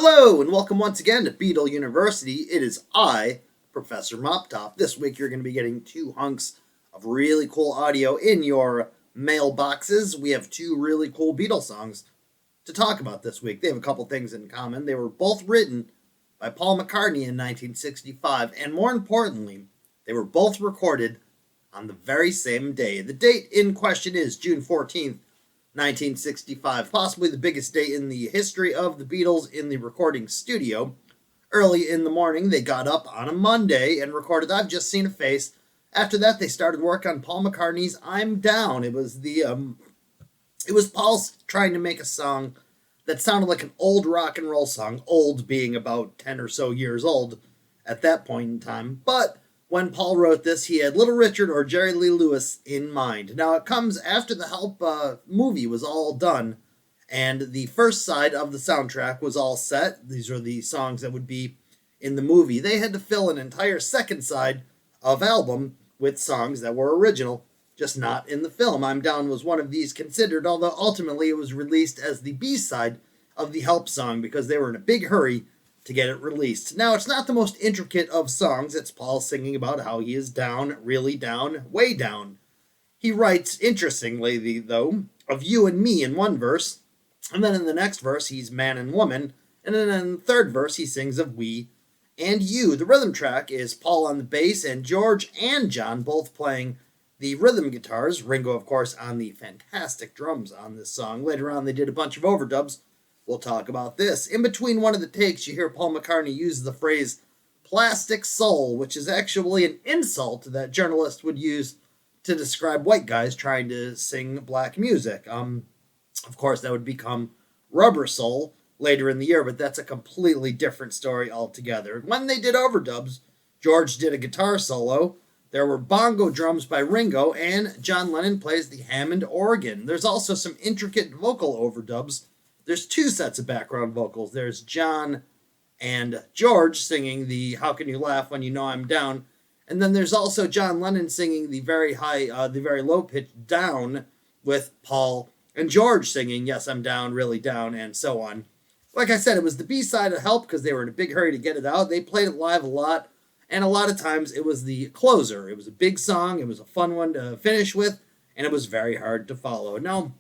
Hello, and welcome once again to Beetle University. It is I, Professor Moptop. This week you're going to be getting two hunks of really cool audio in your mailboxes. We have two really cool Beatles songs to talk about this week. They have a couple things in common. They were both written by Paul McCartney in 1965, and more importantly, they were both recorded on the very same day. The date in question is June 14th, 1965, possibly the biggest day in the history of the Beatles in the recording studio. Early in the morning, they got up on a Monday and recorded I've Just Seen a Face. After that, they started work on Paul McCartney's I'm Down. It was Paul trying to make a song that sounded like an old rock and roll song, old being about 10 or so years old at that point in time. But when Paul wrote this, he had Little Richard or Jerry Lee Lewis in mind. Now, it comes after the Help movie was all done, and the first side of the soundtrack was all set. These are the songs that would be in the movie. They had to fill an entire second side of album with songs that were original, just not in the film. I'm Down was one of these considered, although ultimately it was released as the B-side of the Help song because they were in a big hurry to get it released. Now, it's not the most intricate of songs. It's Paul singing about how he is down, really down, way down. He writes, interestingly, though, of you and me in one verse, and then in the next verse, he's man and woman, and then in the third verse, he sings of we and you. The rhythm track is Paul on the bass, and George and John both playing the rhythm guitars. Ringo, of course, on the fantastic drums on this song. Later on, they did a bunch of overdubs. We'll talk about this. In between one of the takes, you hear Paul McCartney use the phrase plastic soul, which is actually an insult that journalists would use to describe white guys trying to sing black music. Of course, that would become rubber soul later in the year, but that's a completely different story altogether. When they did overdubs, George did a guitar solo. There were bongo drums by Ringo, and John Lennon plays the Hammond organ. There's also some intricate vocal overdubs. There's two sets of background vocals. There's John and George singing the How Can You Laugh When You Know I'm Down. And then there's also John Lennon singing the very high, the very low pitch down with Paul and George singing Yes, I'm Down, Really Down, and so on. Like I said, it was the B-side of Help because they were in a big hurry to get it out. They played it live a lot, and a lot of times it was the closer. It was a big song. It was a fun one to finish with, and it was very hard to follow. Now,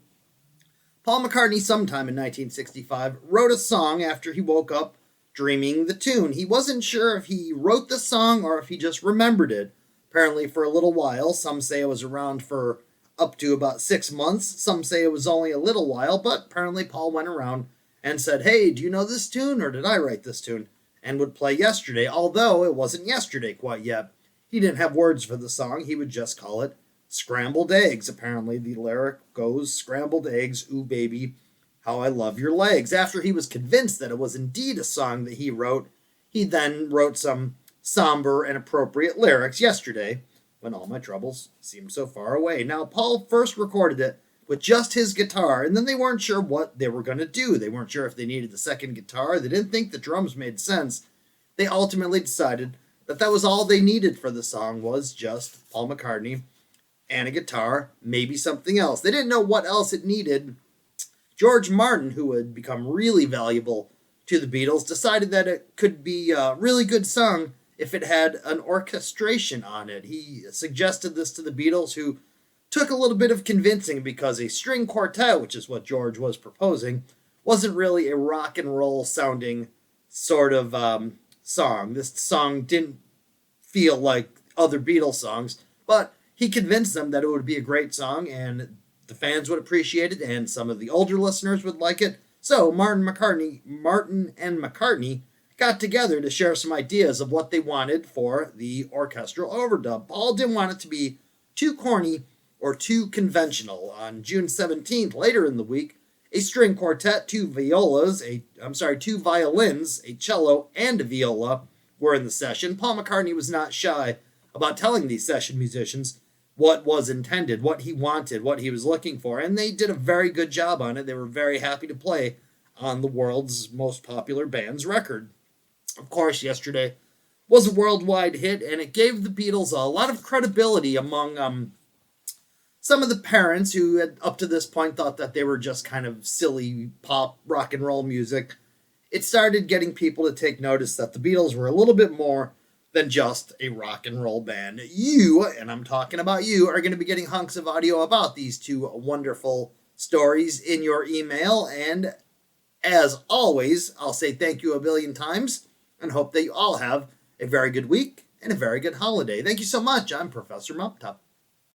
Paul McCartney, sometime in 1965, wrote a song after he woke up dreaming the tune. He wasn't sure if he wrote the song or if he just remembered it. Apparently for a little while. Some say it was around for up to about 6 months. Some say it was only a little while, but apparently Paul went around and said, hey, do you know this tune, or did I write this tune? And would play Yesterday, although it wasn't Yesterday quite yet. He didn't have words for the song. He would just call it Scrambled Eggs. Apparently the lyric goes, scrambled eggs, ooh baby, how I love your legs. After he was convinced that it was indeed a song that he wrote, he then wrote some somber and appropriate lyrics. Yesterday, when all my troubles seemed so far away. Now, Paul first recorded it with just his guitar, and then they weren't sure what they were going to do. They weren't sure if they needed the second guitar. They didn't think the drums made sense. They ultimately decided that that was all they needed for the song, was just Paul McCartney and a guitar, maybe something else. They didn't know what else it needed. George Martin, who had become really valuable to the Beatles, decided that it could be a really good song if it had an orchestration on it. He suggested this to the Beatles, who took a little bit of convincing because a string quartet, which is what George was proposing, wasn't really a rock and roll sounding sort of song. This song didn't feel like other Beatles songs, but he convinced them that it would be a great song and the fans would appreciate it and some of the older listeners would like it. So Martin and McCartney got together to share some ideas of what they wanted for the orchestral overdub. Paul didn't want it to be too corny or too conventional. On June 17th, later in the week, a string quartet, two violins, a cello, and a viola were in the session. Paul McCartney was not shy about telling these session musicians what was intended, what he wanted, what he was looking for, and they did a very good job on it. They were very happy to play on the world's most popular band's record. Of course, Yesterday was a worldwide hit, and it gave the Beatles a lot of credibility among some of the parents who had up to this point thought that they were just kind of silly pop rock and roll music. it started getting people to take notice that the Beatles were a little bit more than just a rock and roll band. You, and I'm talking about you, are going to be getting hunks of audio about these two wonderful stories in your email. And as always, I'll say thank you a billion times and hope that you all have a very good week and a very good holiday. Thank you so much. I'm Professor Moptop.